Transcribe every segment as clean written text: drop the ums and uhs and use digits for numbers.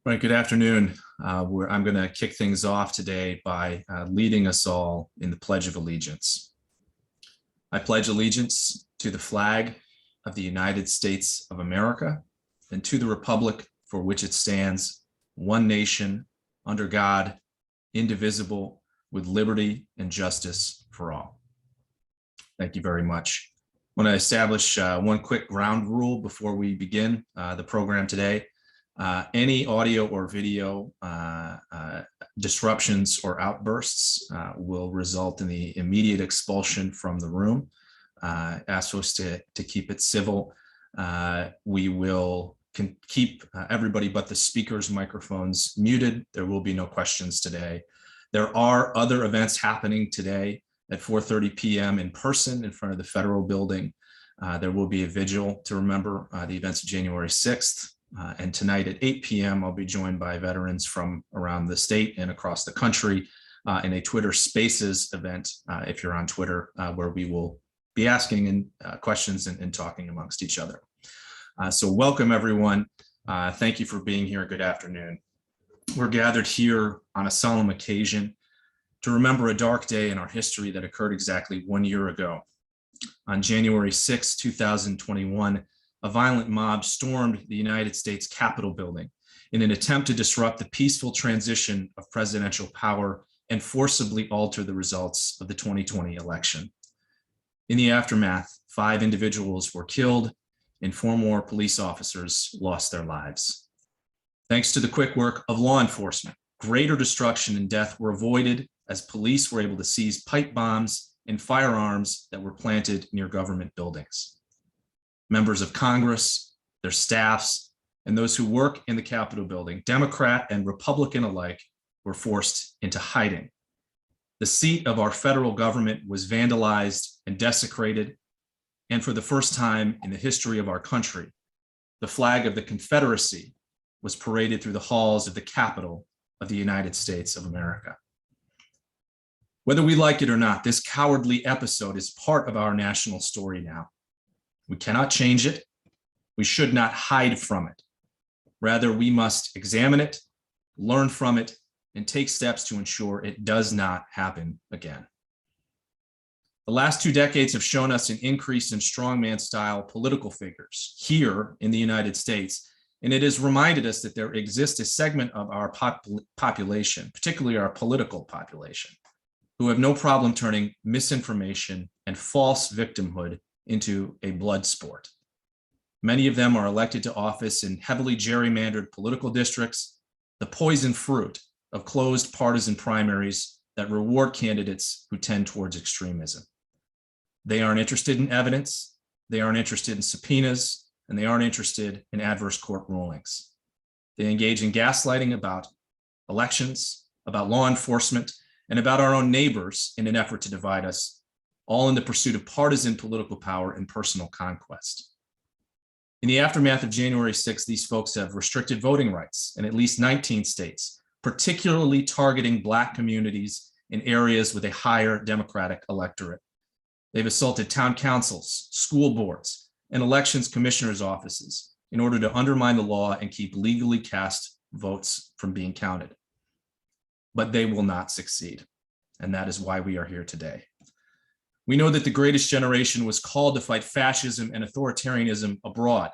Right, good afternoon. I'm going to kick things off today by leading us all in the Pledge of Allegiance. I pledge allegiance to the flag of the United States of America and to the republic for which it stands, one nation, under God, indivisible, with liberty and justice for all. Thank you very much. I want to establish one quick ground rule before we begin the program today. Any audio or video disruptions or outbursts will result in the immediate expulsion from the room. Ask us to keep it civil. We will keep everybody but the speaker's microphones muted. There will be no questions today. There are other events happening today at 4:30 p.m. in person in front of the federal building. There will be a vigil to remember the events of January 6th. And tonight at 8 p.m., I'll be joined by veterans from around the state and across the country in a Twitter Spaces event, if you're on Twitter, where we will be asking questions and talking amongst each other. So welcome, everyone. Thank you for being here. Good afternoon. We're gathered here on a solemn occasion to remember a dark day in our history that occurred exactly 1 year ago. On January 6, 2021, a violent mob stormed the United States Capitol building in an attempt to disrupt the peaceful transition of presidential power and forcibly alter the results of the 2020 election. In the aftermath, 5 individuals were killed and 4 more police officers lost their lives. Thanks to the quick work of law enforcement, greater destruction and death were avoided as police were able to seize pipe bombs and firearms that were planted near government buildings. Members of Congress, their staffs, and those who work in the Capitol building, Democrat and Republican alike, were forced into hiding. The seat of our federal government was vandalized and desecrated, and for the first time in the history of our country, the flag of the Confederacy was paraded through the halls of the Capitol of the United States of America. Whether we like it or not, this cowardly episode is part of our national story now. We cannot change it. We should not hide from it. Rather, we must examine it, learn from it, and take steps to ensure it does not happen again. The last 2 decades have shown us an increase in strongman style political figures here in the United States, and it has reminded us that there exists a segment of our population, particularly our political population, who have no problem turning misinformation and false victimhood into a blood sport. Many of them are elected to office in heavily gerrymandered political districts, the poison fruit of closed partisan primaries that reward candidates who tend towards extremism. They aren't interested in evidence, they aren't interested in subpoenas, and they aren't interested in adverse court rulings. They engage in gaslighting about elections, about law enforcement, and about our own neighbors in an effort to divide us, all in the pursuit of partisan political power and personal conquest. In the aftermath of January 6th, these folks have restricted voting rights in at least 19 states, particularly targeting Black communities in areas with a higher Democratic electorate. They've assaulted town councils, school boards, and elections commissioners' offices in order to undermine the law and keep legally cast votes from being counted. But they will not succeed, and that is why we are here today. We know that the greatest generation was called to fight fascism and authoritarianism abroad.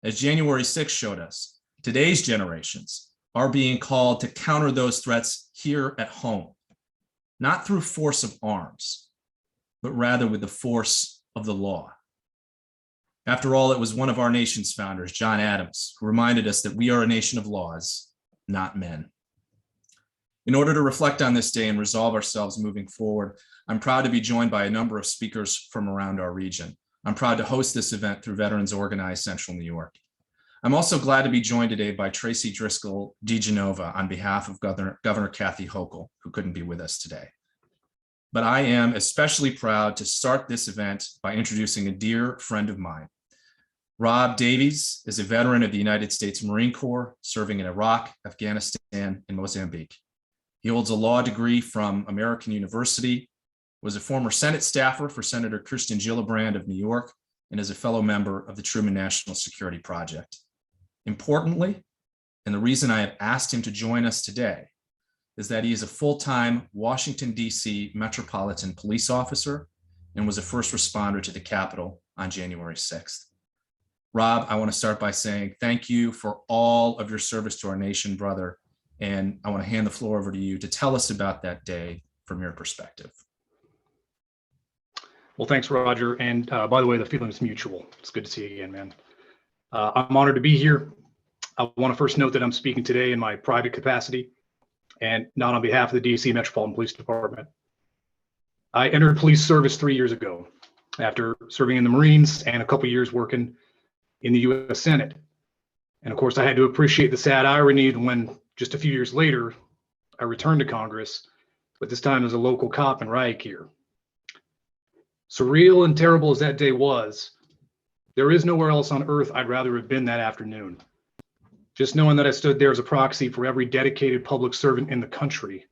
As January 6th showed us, today's generations are being called to counter those threats here at home, not through force of arms, but rather with the force of the law. After all, it was one of our nation's founders, John Adams, who reminded us that we are a nation of laws, not men. In order to reflect on this day and resolve ourselves moving forward, I'm proud to be joined by a number of speakers from around our region. I'm proud to host this event through Veterans Organize Central New York. I'm also glad to be joined today by Tracy Driscoll DeGenova on behalf of Governor Kathy Hochul, who couldn't be with us today. But I am especially proud to start this event by introducing a dear friend of mine. Rob Davies is a veteran of the United States Marine Corps, serving in Iraq, Afghanistan, and Mozambique. He holds a law degree from American University, was a former Senate staffer for Senator Kirsten Gillibrand of New York, and is a fellow member of the Truman National Security Project. Importantly, And the reason I have asked him to join us today is that he is a full-time Washington, D.C. Metropolitan Police officer and was a first responder to the Capitol on January 6th. Rob, I want to start by saying thank you for all of your service to our nation, brother. And I want to hand the floor over to you to tell us about that day from your perspective. Well, thanks, Roger. And by the way, the feeling is mutual. It's good to see you again, man. I'm honored to be here. I want to first note that I'm speaking today in my private capacity and not on behalf of the DC Metropolitan Police Department. I entered police service 3 years ago after serving in the Marines and a couple years working in the U.S. Senate. And of course, I had to appreciate the sad irony when just a few years later, I returned to Congress, but this time as a local cop in riot gear. Surreal and terrible as that day was, there is nowhere else on earth I'd rather have been that afternoon. Just knowing that I stood there as a proxy for every dedicated public servant in the country,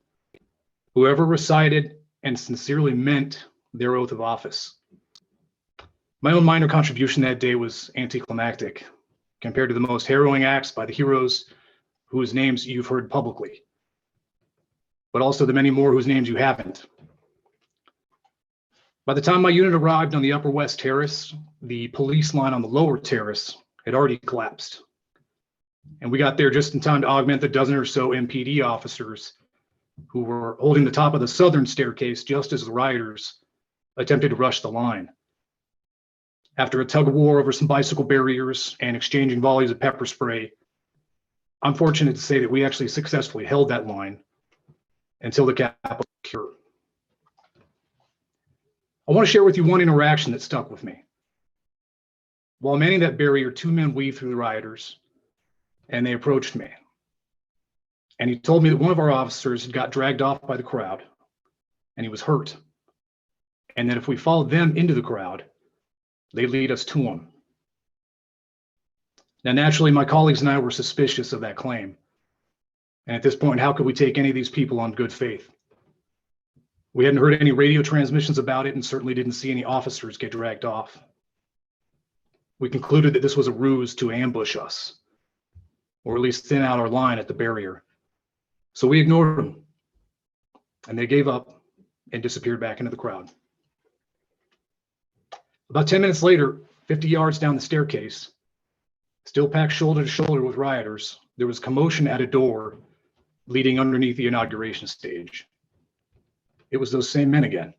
whoever recited and sincerely meant their oath of office. My own minor contribution that day was anticlimactic compared to the most harrowing acts by the heroes whose names you've heard publicly, but also the many more whose names you haven't. By the time my unit arrived on the Upper West Terrace, the police line on the Lower Terrace had already collapsed. And we got there just in time to augment the dozen or so MPD officers who were holding the top of the southern staircase just as the rioters attempted to rush the line. After a tug of war over some bicycle barriers and exchanging volleys of pepper spray, I'm fortunate to say that we actually successfully held that line until the Capitol was secure. I want to share with you one interaction that stuck with me. While manning that barrier, two men weaved through the rioters, and they approached me. And he told me that one of our officers had got dragged off by the crowd, and he was hurt. And that if we followed them into the crowd, they'd lead us to him. Now, naturally, my colleagues and I were suspicious of that claim. And at this point, how could we take any of these people on good faith? We hadn't heard any radio transmissions about it and certainly didn't see any officers get dragged off. We concluded that this was a ruse to ambush us, or at least thin out our line at the barrier. So we ignored them, and they gave up and disappeared back into the crowd. About 10 minutes later, 50 yards down the staircase, still packed shoulder to shoulder with rioters, there was commotion at a door leading underneath the inauguration stage. It was those same men again.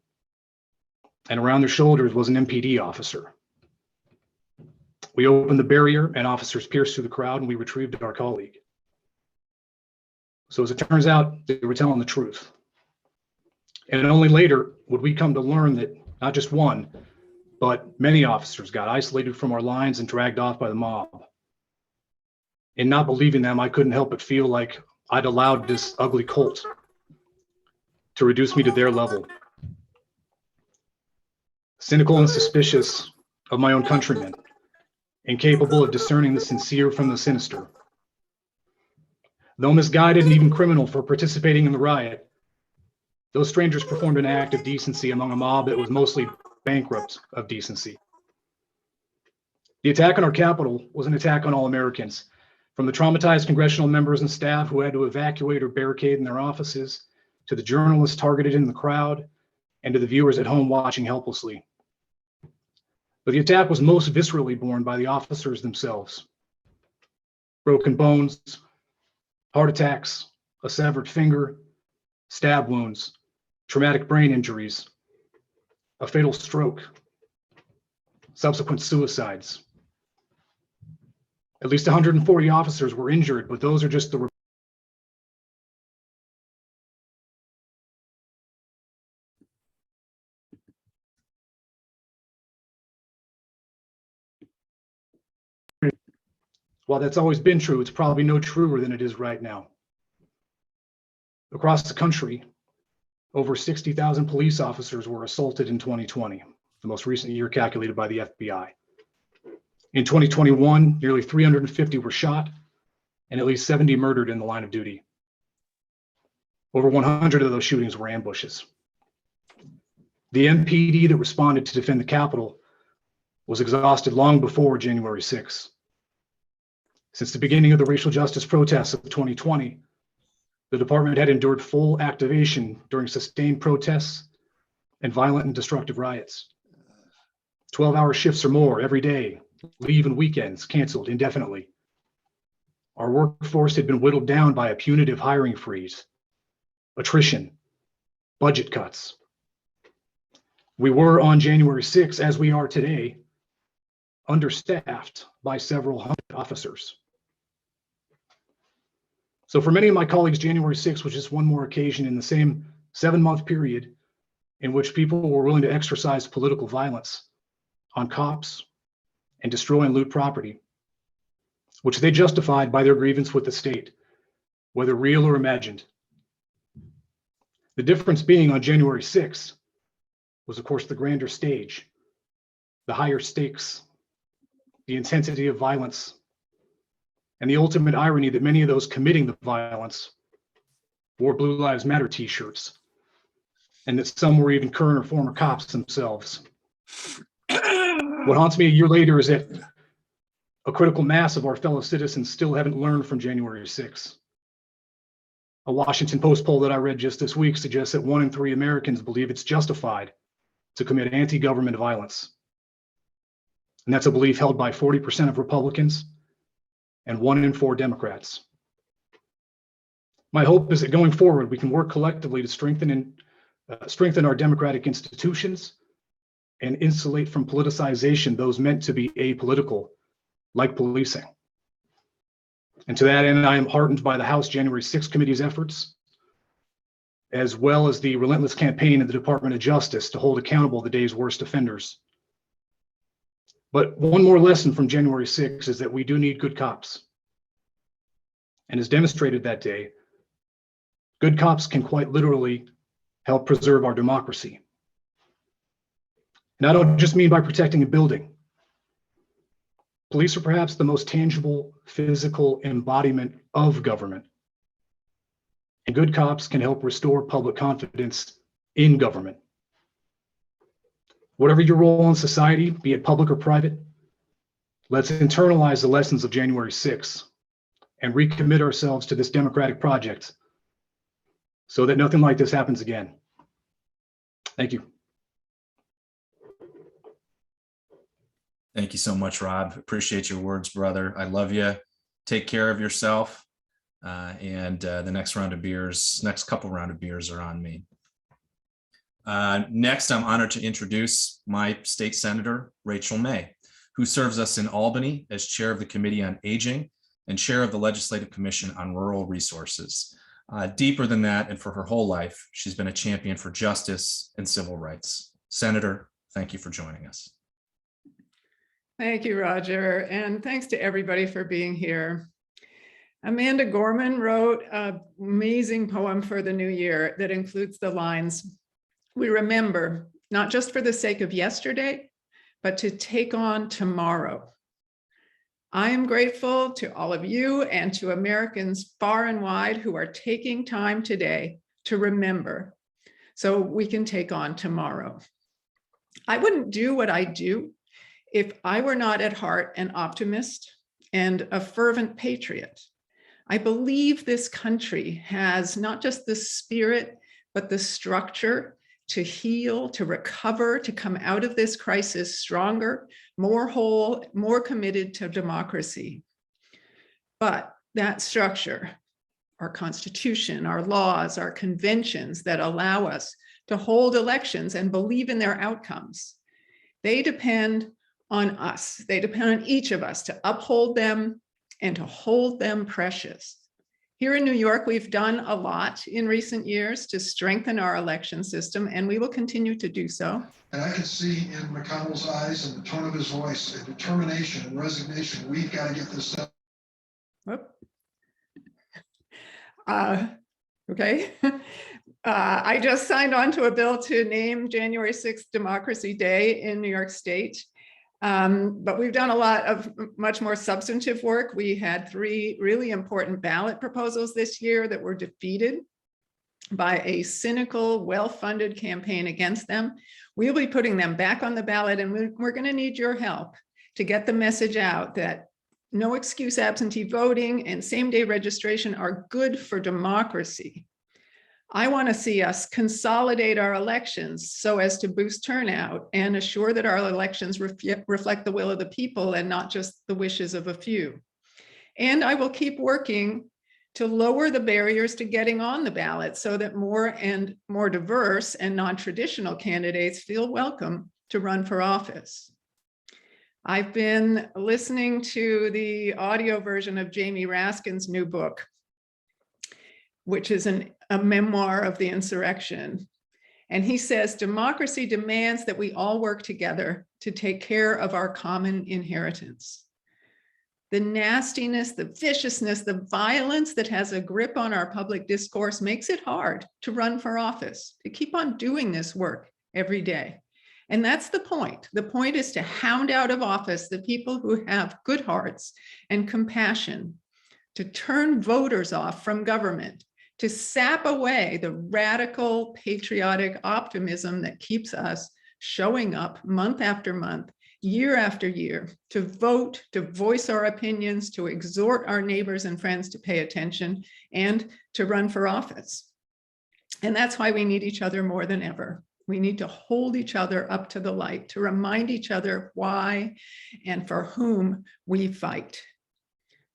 And around their shoulders was an MPD officer. We opened the barrier and officers pierced through the crowd and we retrieved our colleague. So as it turns out, they were telling the truth. And only later would we come to learn that not just one, but many officers got isolated from our lines and dragged off by the mob. In not believing them, I couldn't help but feel like I'd allowed this ugly cult to reduce me to their level. Cynical and suspicious of my own countrymen, incapable of discerning the sincere from the sinister. Though misguided and even criminal for participating in the riot, those strangers performed an act of decency among a mob that was mostly bankrupt of decency. The attack on our Capitol was an attack on all Americans, from the traumatized congressional members and staff who had to evacuate or barricade in their offices, to the journalists targeted in the crowd, and to the viewers at home watching helplessly. But the attack was most viscerally borne by the officers themselves. Broken bones, heart attacks, a severed finger, stab wounds, traumatic brain injuries, a fatal stroke, subsequent suicides. At least 140 officers were injured, but those are just the While that's always been true, it's probably no truer than it is right now. Across the country, over 60,000 police officers were assaulted in 2020, the most recent year calculated by the FBI. In 2021, nearly 350 were shot and at least 70 murdered in the line of duty. Over 100 of those shootings were ambushes. The MPD that responded to defend the Capitol was exhausted long before January 6th. Since the beginning of the racial justice protests of 2020, the department had endured full activation during sustained protests and violent and destructive riots. 12-hour shifts or more every day, leave and weekends canceled indefinitely. Our workforce had been whittled down by a punitive hiring freeze, attrition, budget cuts. We were on January 6th, as we are today, understaffed by several hundred officers. So for many of my colleagues, January 6th was just one more occasion in the same 7-month period in which people were willing to exercise political violence on cops and destroy and loot property, which they justified by their grievance with the state, whether real or imagined. The difference being on January 6th was, of course, the grander stage, the higher stakes, the intensity of violence, and the ultimate irony that many of those committing the violence wore Blue Lives Matter t-shirts, and that some were even current or former cops themselves. What haunts me a year later is that a critical mass of our fellow citizens still haven't learned from January 6th. A Washington Post poll that I read just this week suggests that 1 in 3 Americans believe it's justified to commit anti-government violence. And that's a belief held by 40% of Republicans and 1 in 4 Democrats. My hope is that going forward, we can work collectively to strengthen our democratic institutions and insulate from politicization those meant to be apolitical, like policing. And to that end, I am heartened by the House January 6th Committee's efforts, as well as the relentless campaign of the Department of Justice to hold accountable the day's worst offenders. But one more lesson from January 6th is that we do need good cops. And as demonstrated that day, good cops can quite literally help preserve our democracy. And I don't just mean by protecting a building. Police are perhaps the most tangible physical embodiment of government. And good cops can help restore public confidence in government. Whatever your role in society, be it public or private, let's internalize the lessons of January 6th and recommit ourselves to this democratic project so that nothing like this happens again. Thank you. Thank you so much, Rob. Appreciate your words, brother. I love you. Take care of yourself. And the next couple round of beers are on me. Next, I'm honored to introduce my state senator, Rachel May, who serves us in Albany as chair of the Committee on Aging and chair of the Legislative Commission on Rural Resources. Deeper than that, and for her whole life, she's been a champion for justice and civil rights. Senator, thank you for joining us. Thank you, Roger, and thanks to everybody for being here. Amanda Gorman wrote an amazing poem for the new year that includes the lines, "We remember, not just for the sake of yesterday, but to take on tomorrow." I am grateful to all of you and to Americans far and wide who are taking time today to remember so we can take on tomorrow. I wouldn't do what I do if I were not at heart an optimist and a fervent patriot. I believe this country has not just the spirit, but the structure to heal, to recover, to come out of this crisis stronger, more whole, more committed to democracy. But that structure, our Constitution, our laws, our conventions that allow us to hold elections and believe in their outcomes, they depend on us. They depend on each of us to uphold them and to hold them precious. Here in New York, we've done a lot in recent years to strengthen our election system, and we will continue to do so. And I can see in McConnell's eyes and the tone of his voice a determination and resignation. We've got to get this done. Whoop. Okay. I just signed on to a bill to name January 6th Democracy Day in New York State. But we've done a lot of much more substantive work. We had 3 really important ballot proposals this year that were defeated by a cynical, well-funded campaign against them. We'll be putting them back on the ballot, and we're going to need your help to get the message out that no excuse absentee voting and same-day registration are good for democracy. I want to see us consolidate our elections so as to boost turnout and assure that our elections reflect the will of the people and not just the wishes of a few. And I will keep working to lower the barriers to getting on the ballot so that more and more diverse and non-traditional candidates feel welcome to run for office. I've been listening to the audio version of Jamie Raskin's new book, which is a memoir of the insurrection. And he says, democracy demands that we all work together to take care of our common inheritance. The nastiness, the viciousness, the violence that has a grip on our public discourse makes it hard to run for office, to keep on doing this work every day. And that's the point. The point is to hound out of office the people who have good hearts and compassion, to turn voters off from government, to sap away the radical patriotic optimism that keeps us showing up month after month, year after year, to vote, to voice our opinions, to exhort our neighbors and friends to pay attention, and to run for office. And that's why we need each other more than ever. We need to hold each other up to the light, to remind each other why and for whom we fight.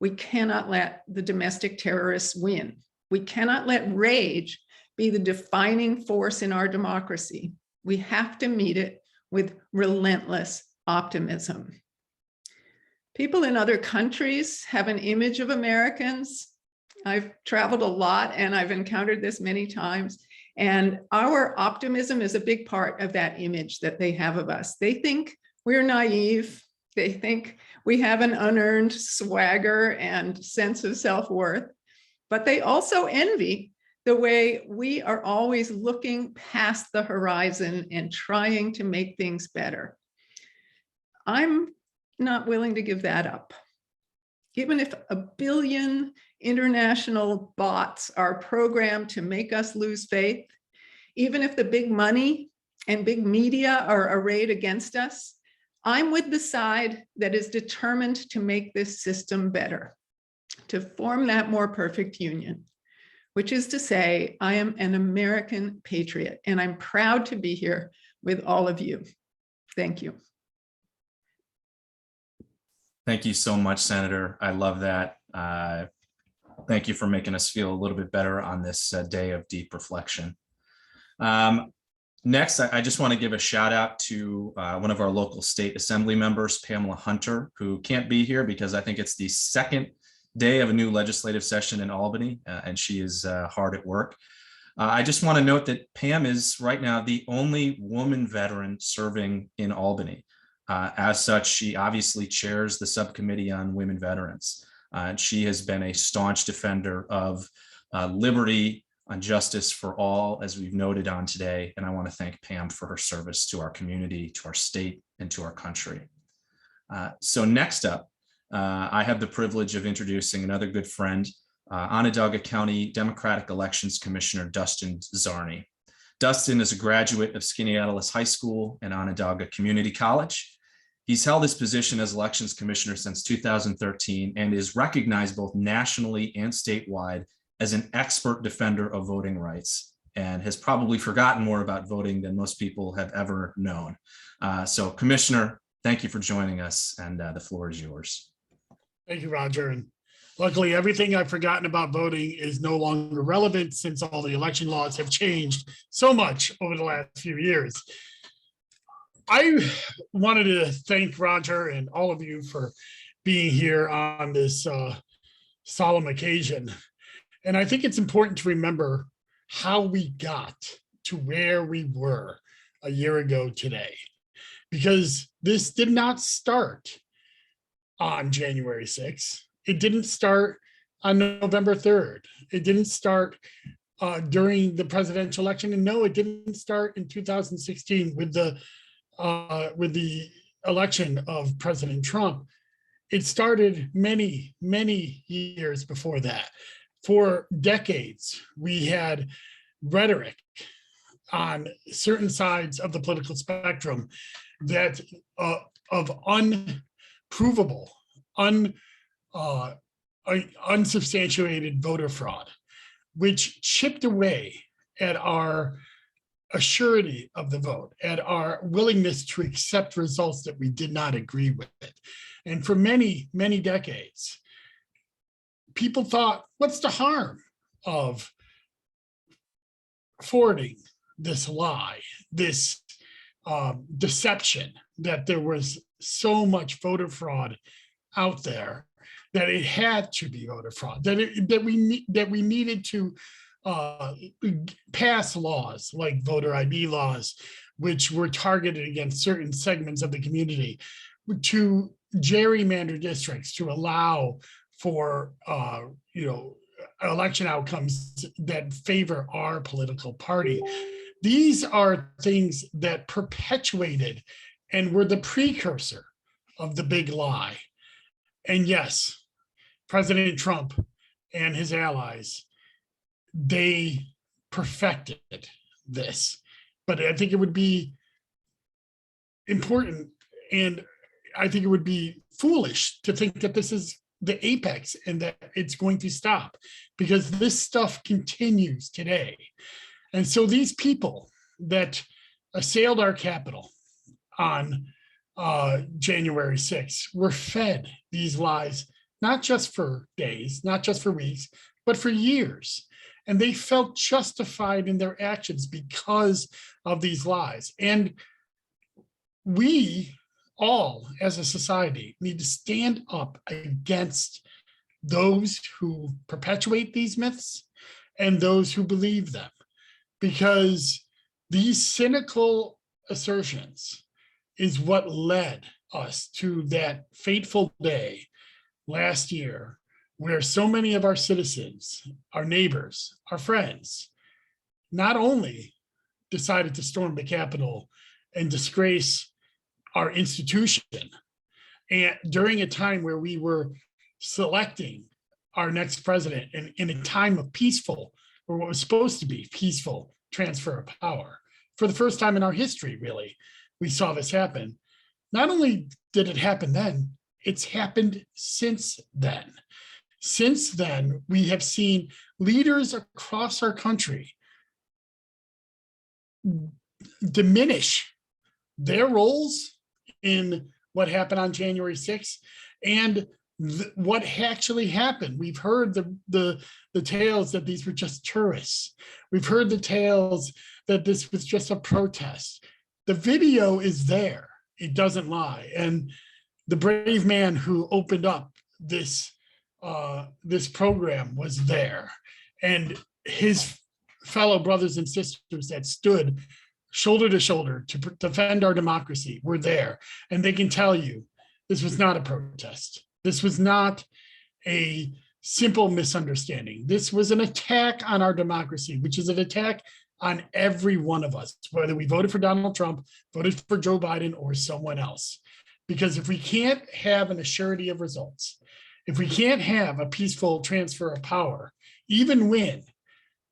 We cannot let the domestic terrorists win. We cannot let rage be the defining force in our democracy. We have to meet it with relentless optimism. People in other countries have an image of Americans. I've traveled a lot and I've encountered this many times. And our optimism is a big part of that image that they have of us. They think we're naive. They think we have an unearned swagger and sense of self-worth. But they also envy the way we are always looking past the horizon and trying to make things better. I'm not willing to give that up. Even if 1 billion international bots are programmed to make us lose faith, even if the big money and big media are arrayed against us, I'm with the side that is determined to make this system better, to form that more perfect union, which is to say, I am an American patriot, and I'm proud to be here with all of you. Thank you. Thank you so much, Senator. I love that. Thank you for making us feel a little bit better on this day of deep reflection. Next, I just want to give a shout out to one of our local state assembly members, Pamela Hunter, who can't be here because I think it's the second day of a new legislative session in Albany, and she is hard at work. I just want to note that Pam is right now the only woman veteran serving in Albany. As such, she obviously chairs the subcommittee on women veterans. And she has been a staunch defender of liberty and justice for all, as we've noted on today. And I want to thank Pam for her service to our community, to our state, and to our country. So next up, I have the privilege of introducing another good friend, Onondaga County Democratic Elections Commissioner Dustin Zarni. Dustin is a graduate of Skaneateles High School and Onondaga Community College. He's held this position as elections commissioner since 2013 and is recognized both nationally and statewide as an expert defender of voting rights, and has probably forgotten more about voting than most people have ever known. So Commissioner, thank you for joining us, and the floor is yours. Thank you, Roger. And luckily, everything I've forgotten about voting is no longer relevant since all the election laws have changed so much over the last few years. I wanted to thank Roger and all of you for being here on this solemn occasion. And I think it's important to remember how we got to where we were a year ago today, because this did not start on January 6th. It didn't start on November 3rd. It didn't start during the presidential election. And no, it didn't start in 2016 with the election of President Trump. It started many, many years before that. For decades, we had rhetoric on certain sides of the political spectrum that of unprovable, unsubstantiated voter fraud, which chipped away at our assurity of the vote, at our willingness to accept results that we did not agree with. And for many, many decades, people thought, what's the harm of forwarding this lie, this deception that there was so much voter fraud out there, that it had to be voter fraud, that we needed to pass laws like voter ID laws, which were targeted against certain segments of the community, to gerrymander districts to allow for election outcomes that favor our political party. These are things that perpetuated and were the precursor of the big lie. And yes, President Trump and his allies, they perfected this. But I think it would be important, and I think it would be foolish to think that this is the apex and that it's going to stop, because this stuff continues today. And so these people that assailed our Capitol on January 6th were fed these lies, not just for days, not just for weeks, but for years. And they felt justified in their actions because of these lies. And we all, as a society, need to stand up against those who perpetuate these myths and those who believe them, because these cynical assertions is what led us to that fateful day last year, where so many of our citizens, our neighbors, our friends, not only decided to storm the Capitol and disgrace our institution, and during a time where we were selecting our next president and in a time of peaceful, or what was supposed to be peaceful, transfer of power. For the first time in our history, really, we saw this happen. Not only did it happen then, it's happened since then. Since then, we have seen leaders across our country diminish their roles in what happened on January 6th and what actually happened. We've heard the tales that these were just tourists. We've heard the tales that this was just a protest. The video is there. It doesn't lie. And the brave man who opened up this program was there. And his fellow brothers and sisters that stood shoulder to shoulder to defend our democracy were there. And they can tell you, this was not a protest. This was not a simple misunderstanding. This was an attack on our democracy, which is an attack on every one of us, whether we voted for Donald Trump, voted for Joe Biden, or someone else. Because if we can't have an assurity of results, if we can't have a peaceful transfer of power, even when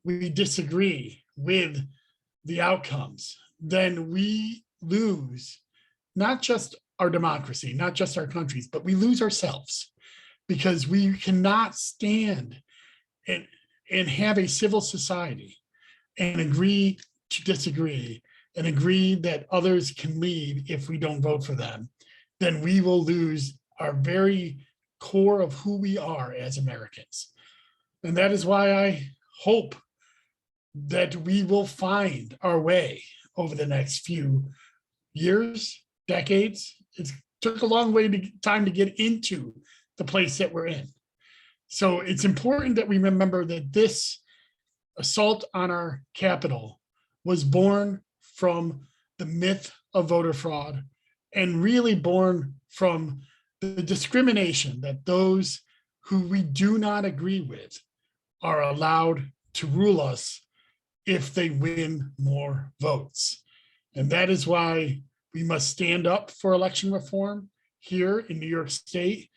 we disagree with the outcomes, then we lose not just our democracy, not just our countries, but we lose ourselves, because we cannot stand and have a civil society and agree to disagree and agree that others can lead if we don't vote for them. Then we will lose our very core of who we are as Americans. And that is why I hope that we will find our way over the next few years, decades. It took a long time to get into the place that we're in. So it's important that we remember that this assault on our Capitol was born from the myth of voter fraud, and really born from the discrimination that those who we do not agree with are allowed to rule us if they win more votes. And that is why we must stand up for election reform here in New York State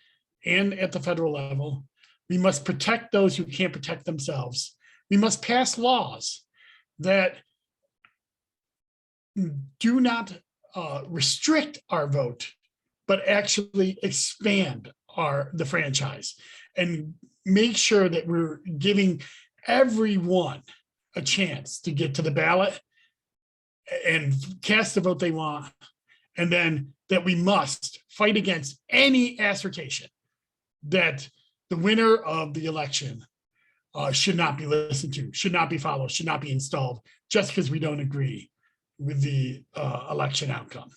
and at the federal level. We must protect those who can't protect themselves. We must pass laws that do not restrict our vote, but actually expand the franchise and make sure that we're giving everyone a chance to get to the ballot and cast the vote they want, and then that we must fight against any assertion that the winner of the election should not be listened to, should not be followed, should not be installed, just because we don't agree with the election outcome.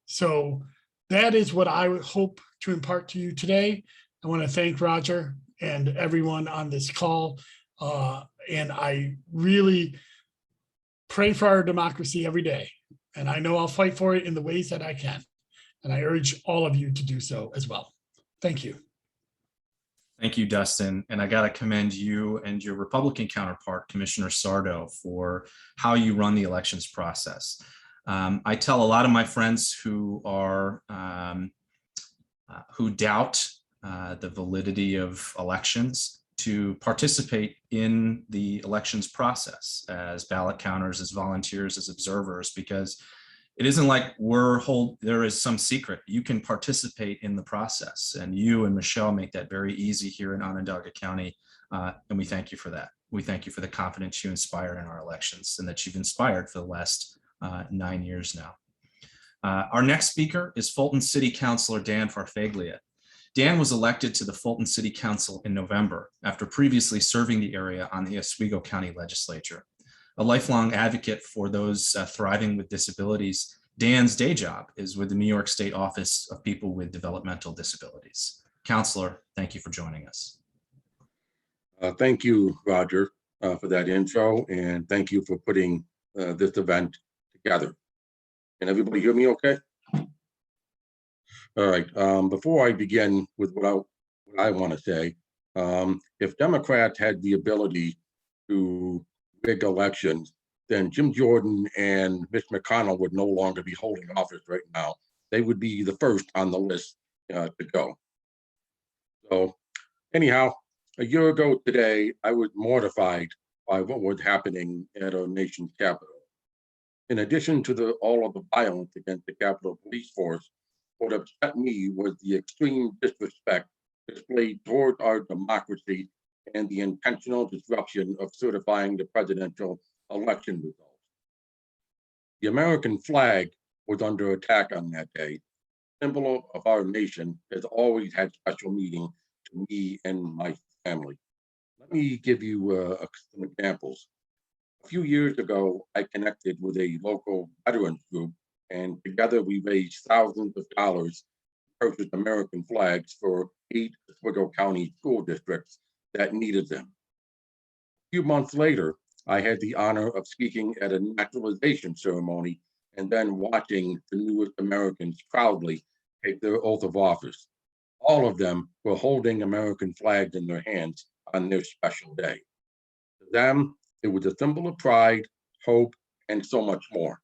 So that is what I would hope to impart to you today. I want to thank Roger and everyone on this call. And I really pray for our democracy every day. And I know I'll fight for it in the ways that I can. And I urge all of you to do so as well. Thank you. Thank you, Dustin. And I got to commend you and your Republican counterpart, Commissioner Sardo, for how you run the elections process. I tell a lot of my friends who are who doubt the validity of elections to participate in the elections process as ballot counters, as volunteers, as observers, because it isn't like there is some secret. You can participate in the process, and you and Michelle make that very easy here in Onondaga County. And we thank you for that. We thank you for the confidence you inspire in our elections and that you've inspired for the last 9 years now. Our next speaker is Fulton City Councilor Dan Farfeglia. Dan was elected to the Fulton City Council in November after previously serving the area on the Oswego County Legislature. A lifelong advocate for those thriving with disabilities, Dan's day job is with the New York State Office of People with Developmental Disabilities. Councilor, thank you for joining us. Thank you, Roger, for that intro, and thank you for putting this event together. Can everybody hear me okay? All right, before I begin with what I want to say, if Democrats had the ability to rig elections, then Jim Jordan and Mitch McConnell would no longer be holding office right now. They would be the first on the list to go. So anyhow, a year ago today, I was mortified by what was happening at our nation's capital. In addition to all of the violence against the Capitol Police Force, what upset me was the extreme disrespect displayed toward our democracy and the intentional disruption of certifying the presidential election results. The American flag was under attack on that day. The symbol of our nation has always had special meaning to me and my family. Let me give you some examples. A few years ago, I connected with a local veterans group, and together we raised thousands of dollars to purchase American flags for 8 Oswego County school districts that needed them. A few months later, I had the honor of speaking at a naturalization ceremony and then watching the newest Americans proudly take their oath of office. All of them were holding American flags in their hands on their special day. To them, it was a symbol of pride, hope, and so much more.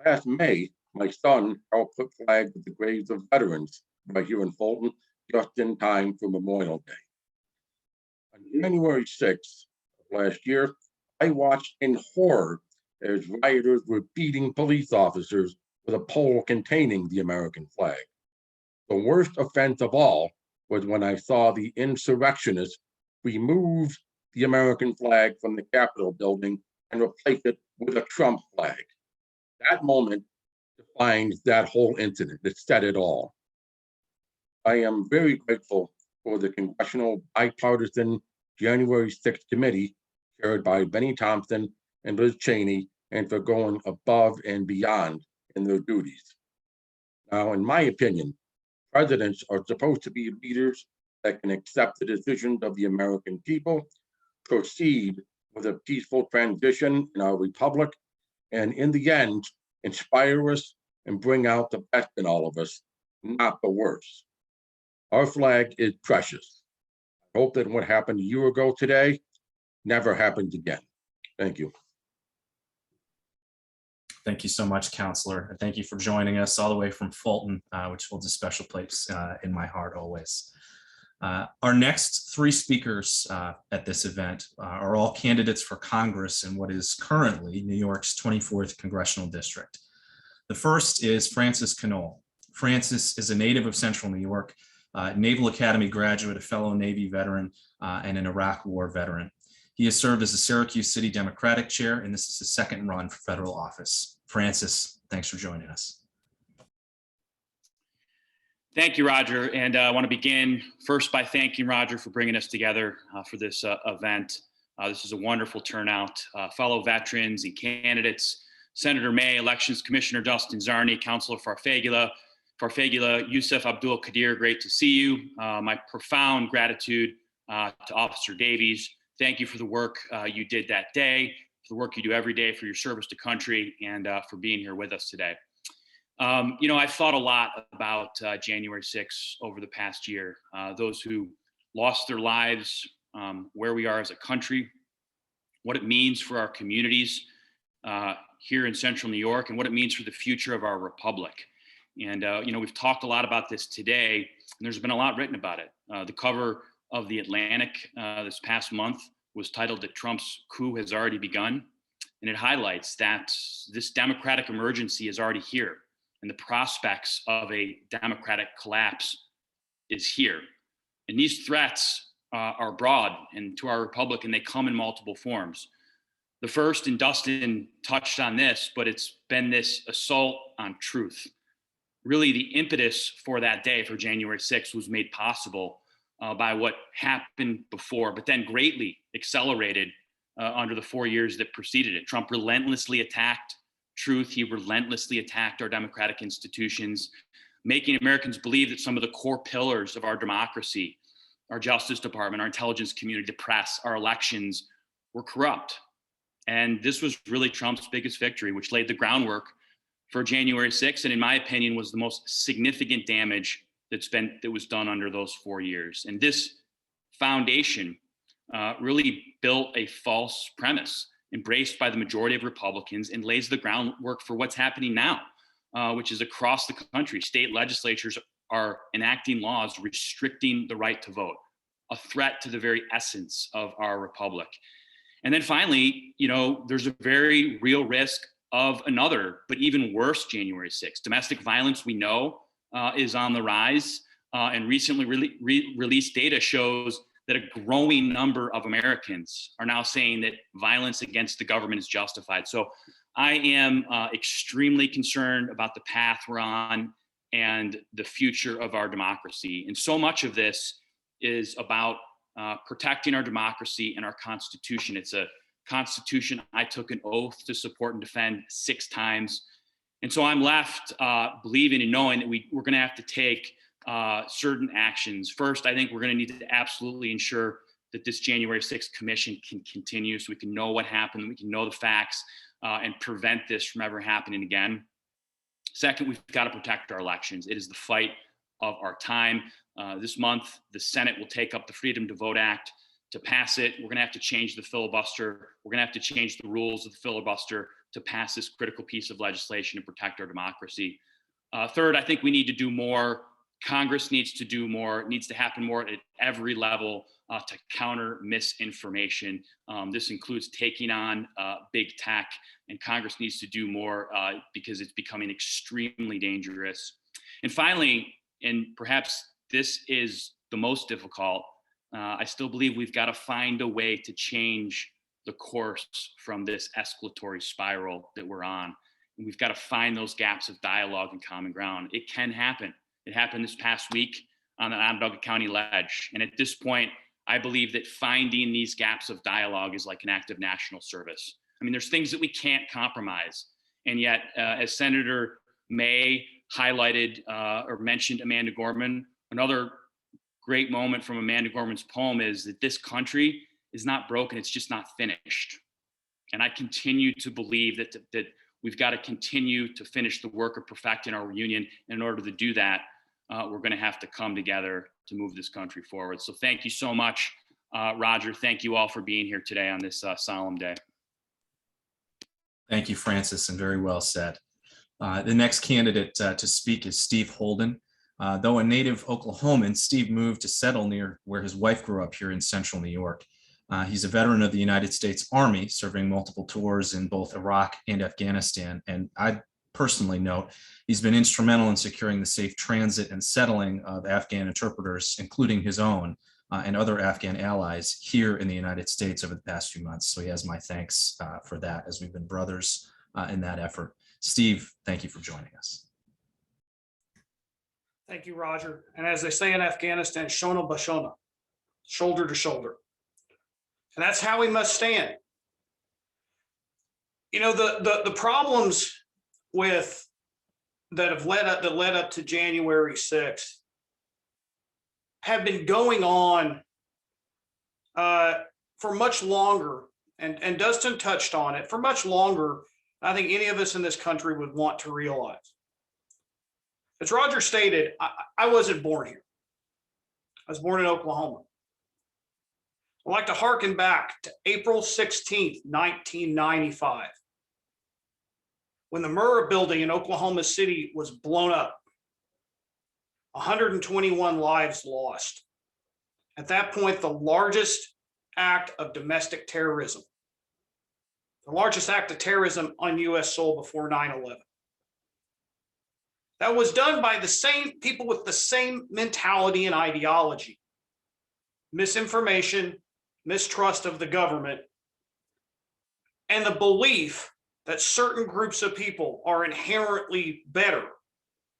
Last May, my son helped put flags at the graves of veterans right here in Fulton, just in time for Memorial Day. On January 6th of last year, I watched in horror as rioters were beating police officers with a pole containing the American flag. The worst offense of all was when I saw the insurrectionists remove the American flag from the Capitol building and replace it with a Trump flag. That moment defines that whole incident. It said it all. I am very grateful for the Congressional Bipartisan January 6th Committee chaired by Benny Thompson and Liz Cheney, and for going above and beyond in their duties. Now, in my opinion, presidents are supposed to be leaders that can accept the decisions of the American people, proceed with a peaceful transition in our republic, and in the end, inspire us and bring out the best in all of us, not the worst. Our flag is precious. I hope that what happened a year ago today never happens again. Thank you. Thank you so much, Councilor. And thank you for joining us all the way from Fulton, which holds a special place in my heart always. Our next 3 speakers at this event are all candidates for Congress in what is currently New York's 24th Congressional District. The first is Francis Canole. Francis is a native of Central New York, Naval Academy graduate, a fellow Navy veteran, and an Iraq War veteran. He has served as the Syracuse City Democratic Chair, and this is his second run for federal office. Francis, thanks for joining us. Thank you, Roger. And I want to begin first by thanking Roger for bringing us together for this event. This is a wonderful turnout. Fellow veterans and candidates, Senator May, Elections Commissioner Dustin, Zarni, Councilor Farfeglia, Yusuf, Abdul, Qadir, great to see you. My profound gratitude to Officer Davies. Thank you for the work you did that day, for the work you do every day for your service to country, and for being here with us today. You know, I've thought a lot about January 6th over the past year, those who lost their lives, where we are as a country, what it means for our communities here in Central New York, and what it means for the future of our republic. And, you know, we've talked a lot about this today, and there's been a lot written about it. The cover of the Atlantic this past month was titled that Trump's coup has already begun. And it highlights that this democratic emergency is already here, and the prospects of a democratic collapse is here. And these threats are broad and to our republic, and they come in multiple forms. The first, and Dustin touched on this, but it's been this assault on truth. Really, the impetus for that day, for January 6th, was made possible by what happened before, but then greatly accelerated under the 4 years that preceded it. Trump relentlessly attacked truth. He relentlessly attacked our democratic institutions, making Americans believe that some of the core pillars of our democracy, our Justice Department, our intelligence community, the press, our elections, were corrupt. And this was really Trump's biggest victory, which laid the groundwork for January 6th, and in my opinion, was the most significant damage that was done under those 4 years. And this foundation really built a false premise embraced by the majority of Republicans and lays the groundwork for what's happening now, which is across the country. State legislatures are enacting laws restricting the right to vote, a threat to the very essence of our republic. And then finally, you know, there's a very real risk of another, but even worse, January 6th. Domestic violence, we know, is on the rise, and recently released data shows that a growing number of Americans are now saying that violence against the government is justified. So I am extremely concerned about the path we're on and the future of our democracy. And so much of this is about protecting our democracy and our Constitution. It's a Constitution I took an oath to support and defend 6 times. And so I'm left believing and knowing that we're going to have to take certain actions. First, I think we're going to need to absolutely ensure that this January 6th commission can continue so we can know what happened, we can know the facts, and prevent this from ever happening again. Second, we've got to protect our elections. It is the fight of our time. This month, the Senate will take up the Freedom to Vote Act. To pass it, we're going to have to change the filibuster. We're going to have to change the rules of the filibuster to pass this critical piece of legislation and protect our democracy. Third, I think we need to do more. Congress needs to do more. It needs to happen more at every level to counter misinformation. This includes taking on big tech, and Congress needs to do more because it's becoming extremely dangerous. And finally, and perhaps this is the most difficult, I still believe we've got to find a way to change the course from this escalatory spiral that we're on. And we've got to find those gaps of dialogue and common ground. It can happen. It happened this past week on the Onondaga County ledge. And at this point, I believe that finding these gaps of dialogue is like an act of national service. I mean, there's things that we can't compromise. And yet, as Senator May highlighted or mentioned Amanda Gorman, another great moment from Amanda Gorman's poem is that this country is not broken, it's just not finished. And I continue to believe that we've got to continue to finish the work of perfecting our union. And in order to do that, we're going to have to come together to move this country forward. So thank you so much, Roger. Thank you all for being here today on this solemn day. Thank you, Francis, and very well said. The next candidate to speak is Steve Holden. Though a native Oklahoman, Steve moved to settle near where his wife grew up here in Central New York. He's a veteran of the United States Army, serving multiple tours in both Iraq and Afghanistan. And I'd personally note. He's been instrumental in securing the safe transit and settling of Afghan interpreters, including his own and other Afghan allies here in the United States over the past few months. So he has my thanks for that, as we've been brothers in that effort. Steve, thank you for joining us. Thank you, Roger. And as they say in Afghanistan, shona bashona, shoulder to shoulder. And that's how we must stand. You know, the problems with that led up to January 6th have been going on for much longer, and Dustin touched on it, for much longer than I think any of us in this country would want to realize. As Roger stated, I wasn't born here. I was born in Oklahoma. I'd like to hearken back to April 16th, 1995, when the Murrah building in Oklahoma City was blown up. 121 lives lost. At that point, the largest act of domestic terrorism, the largest act of terrorism on U.S. soil before 9/11. That was done by the same people with the same mentality and ideology. Misinformation, mistrust of the government, and the belief that certain groups of people are inherently better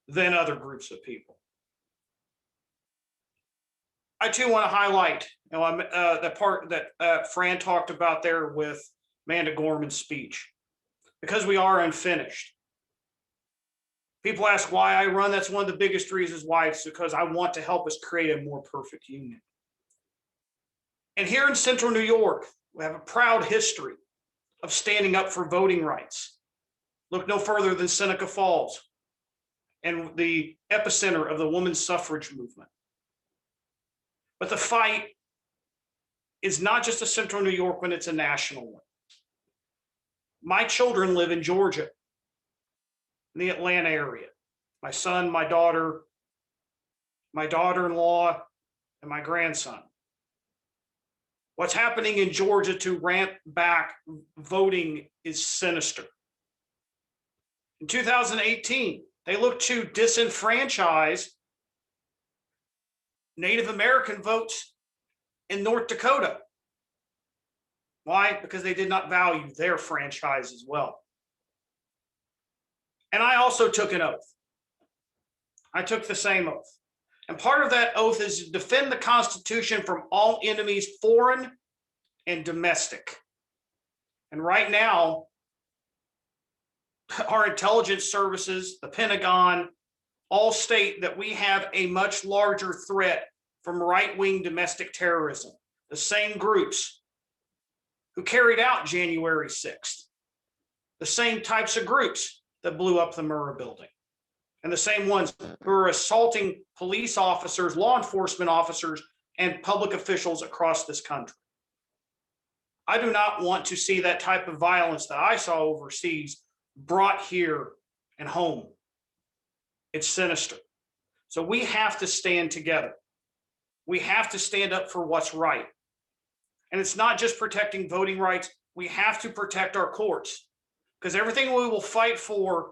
than other groups of people. I too want to highlight the part that Fran talked about there with Amanda Gorman's speech, because we are unfinished. People ask why I run. That's one of the biggest reasons why. It's because I want to help us create a more perfect union. And here in Central New York, we have a proud history of standing up for voting rights. Look no further than Seneca Falls and the epicenter of the women's suffrage movement. But the fight is not just a Central New York one, it's a national one. My children live in Georgia, in the Atlanta area. My son, my daughter, my daughter-in-law, and my grandson. What's happening in Georgia to ramp back voting is sinister. In 2018, they looked to disenfranchise Native American votes in North Dakota. Why? Because they did not value their franchise as well. And I also took an oath. I took the same oath. And part of that oath is to defend the Constitution from all enemies, foreign and domestic. And right now, our intelligence services, the Pentagon, all state that we have a much larger threat from right-wing domestic terrorism. The same groups who carried out January 6th. The same types of groups that blew up the Murrah building. And the same ones who are assaulting police officers, law enforcement officers, and public officials across this country. I do not want to see that type of violence that I saw overseas brought here and home. It's sinister. So we have to stand together. We have to stand up for what's right. And it's not just protecting voting rights. We have to protect our courts, because everything we will fight for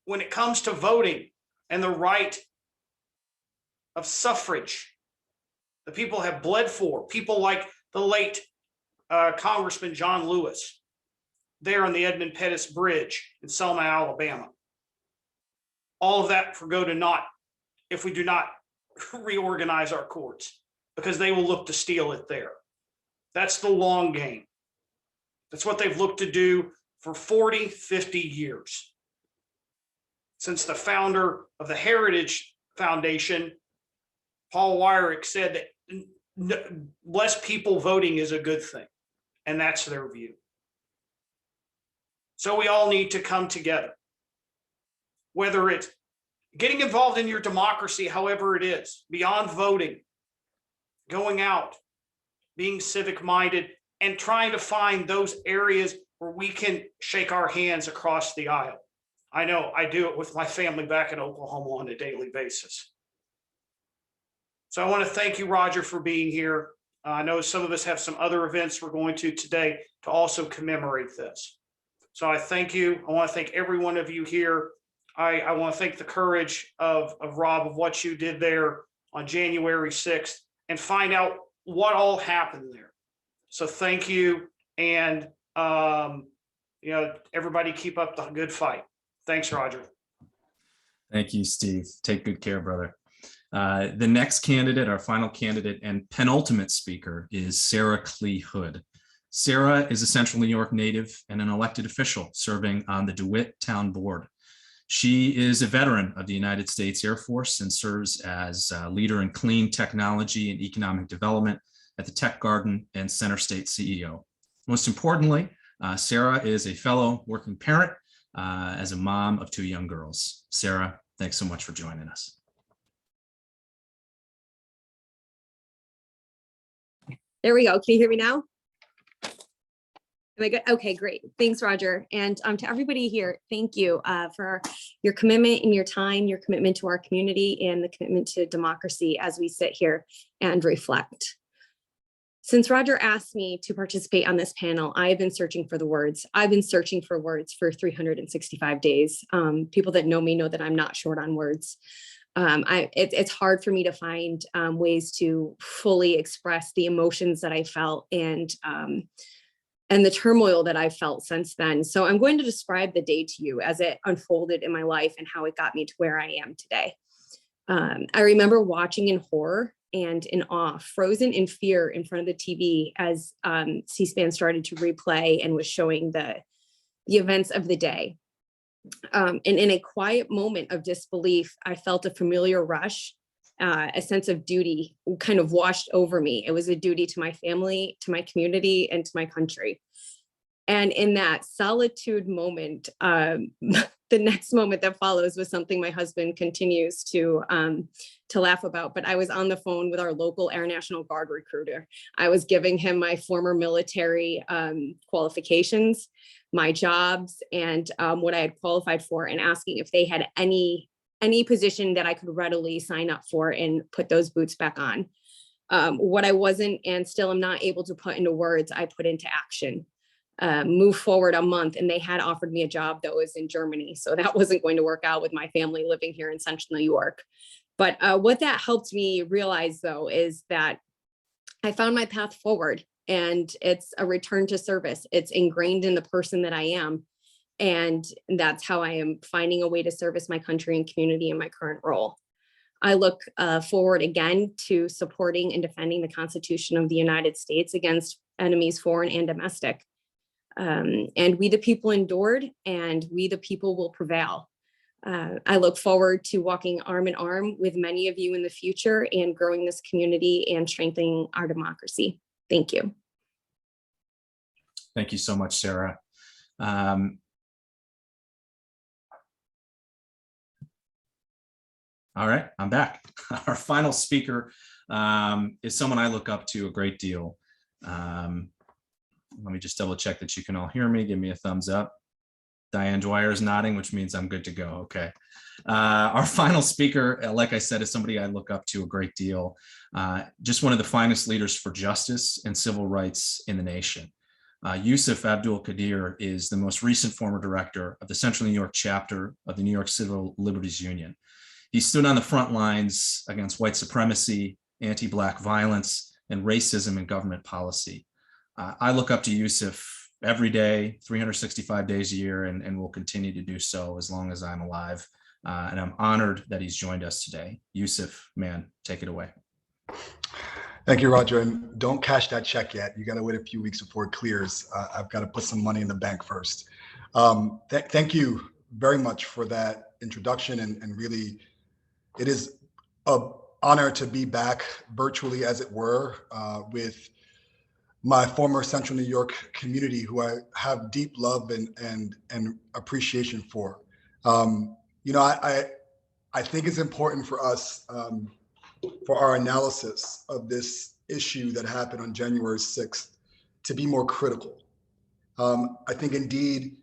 when it comes to voting and the right of suffrage, the people have bled for, people like the late Congressman John Lewis there on the Edmund Pettus Bridge in Selma, Alabama. All of that go to naught if we do not reorganize our courts, because they will look to steal it there. That's the long game. That's what they've looked to do for 40, 50 years. Since the founder of the Heritage Foundation, Paul Weyrich, said that less people voting is a good thing, and that's their view. So we all need to come together, whether it's getting involved in your democracy, however it is, beyond voting, going out, being civic-minded, and trying to find those areas where we can shake our hands across the aisle. I know I do it with my family back in Oklahoma on a daily basis. So I want to thank you, Roger, for being here. I know some of us have some other events we're going to today to also commemorate this. So I thank you. I want to thank every one of you here. I want to thank the courage of Rob, of what you did there on January 6th, and find out what all happened there. So thank you. And, everybody keep up the good fight. Thanks, Roger. Thank you, Steve. Take good care, brother. The next candidate, our final candidate and penultimate speaker, is Sarah Clee Hood. Sarah is a Central New York native and an elected official serving on the DeWitt Town Board. She is a veteran of the United States Air Force and serves as a leader in clean technology and economic development at the Tech Garden and Center State CEO. Most importantly, Sarah is a fellow working parent as a mom of 2 young girls. Sarah, thanks so much for joining us. There we go. Can you hear me now? Am I good? Okay, great. Thanks, Roger. And to everybody here, thank you for your commitment and your time, your commitment to our community, and the commitment to democracy as we sit here and reflect. Since Roger asked me to participate on this panel, I have been searching for the words. I've been searching for words for 365 days. People that know me know that I'm not short on words. It's hard for me to find ways to fully express the emotions that I felt and the turmoil that I've felt since then. So I'm going to describe the day to you as it unfolded in my life and how it got me to where I am today. I remember watching in horror and in awe, frozen in fear in front of the TV as C-SPAN started to replay and was showing the events of the day. And in a quiet moment of disbelief, I felt a familiar rush, a sense of duty kind of washed over me. It was a duty to my family, to my community, and to my country. And in that solitude moment, the next moment that follows was something my husband continues to laugh about. But I was on the phone with our local Air National Guard recruiter. I was giving him my former military qualifications, my jobs, and what I had qualified for, and asking if they had any position that I could readily sign up for and put those boots back on. What I wasn't and still am not able to put into words, I put into action. Move forward a month, and they had offered me a job that was in Germany. So that wasn't going to work out with my family living here in Central New York. But what that helped me realize, though, is that I found my path forward, and it's a return to service. It's ingrained in the person that I am. And that's how I am finding a way to service my country and community in my current role. I look forward again to supporting and defending the Constitution of the United States against enemies, foreign and domestic. And we the people endured, and we the people will prevail. I look forward to walking arm in arm with many of you in the future and growing this community and strengthening our democracy. Thank you. Thank you so much, Sarah. All right, I'm back. Our final speaker is someone I look up to a great deal. Let me just double check that you can all hear me. Give me a thumbs up. Diane Dwyer is nodding, which means I'm good to go. Okay. Our final speaker, like I said, is somebody I look up to a great deal. Just one of the finest leaders for justice and civil rights in the nation. Yusuf Abdul Qadir is the most recent former director of the Central New York chapter of the New York Civil Liberties Union. He stood on the front lines against white supremacy, anti-Black violence, and racism in government policy. I look up to Yusuf every day, 365 days a year, and will continue to do so as long as I'm alive. And I'm honored that he's joined us today. Yusuf, man, take it away. Thank you, Roger. And don't cash that check yet. You got to wait a few weeks before it clears. I've got to put some money in the bank first. Thank you very much for that introduction. And really, it is an honor to be back virtually, as it were, with my former Central New York community, who I have deep love and appreciation for. I think it's important for us, for our analysis of this issue that happened on January 6th, to be more critical. I think indeed,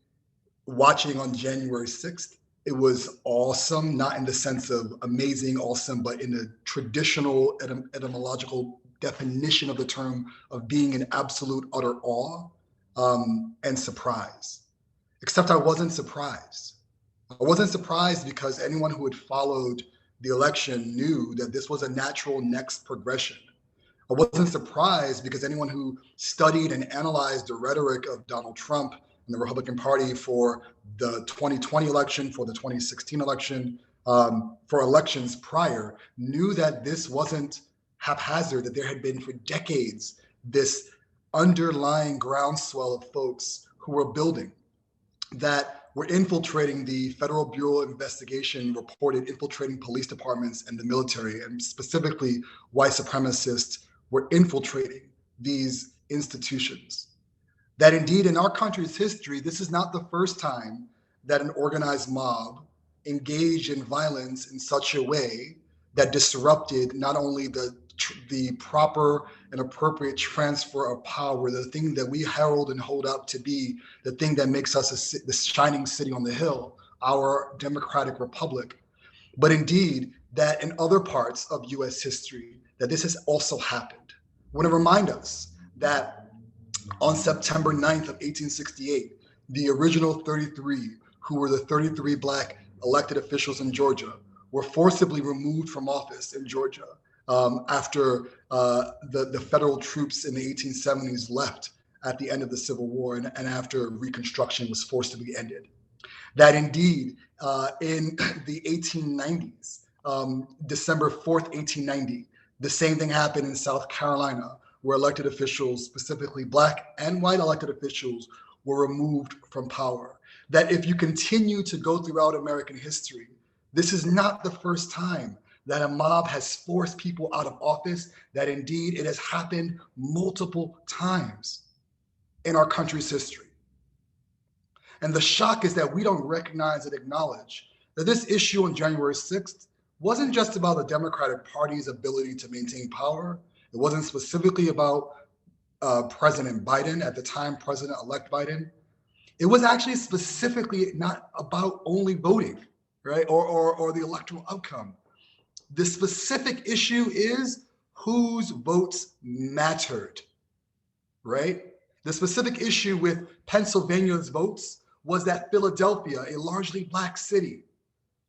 watching on January 6th, it was awesome, not in the sense of amazing, awesome, but in the traditional etymological definition of the term of being in absolute utter awe and surprise. except I wasn't surprised. I wasn't surprised because anyone who had followed the election knew that this was a natural next progression. I wasn't surprised because anyone who studied and analyzed the rhetoric of Donald Trump and the Republican Party for the 2020 election, for the 2016 election, for elections prior, knew that this wasn't haphazard, that there had been for decades this underlying groundswell of folks who were building, that were infiltrating. The Federal Bureau of Investigation reported infiltrating police departments and the military, and specifically white supremacists were infiltrating these institutions. That indeed in our country's history, this is not the first time that an organized mob engaged in violence in such a way that disrupted not only the proper and appropriate transfer of power, the thing that we herald and hold up to be the thing that makes us the shining city on the hill, our democratic republic, but indeed that in other parts of US history, that this has also happened. I want to remind us that on September 9th of 1868, the original 33, who were the 33 Black elected officials in Georgia, were forcibly removed from office in Georgia after the federal troops in the 1870s left at the end of the Civil War and after Reconstruction was forcibly ended. That indeed in the 1890s, December 4th, 1890, the same thing happened in South Carolina, where elected officials, specifically Black and white elected officials, were removed from power. That if you continue to go throughout American history, this is not the first time that a mob has forced people out of office, that indeed it has happened multiple times in our country's history. And the shock is that we don't recognize and acknowledge that this issue on January 6th wasn't just about the Democratic Party's ability to maintain power. It wasn't specifically about President Biden, at the time, President-elect Biden. It was actually specifically not about only voting, right, or the electoral outcome. The specific issue is whose votes mattered, right? The specific issue with Pennsylvania's votes was that Philadelphia, a largely Black city,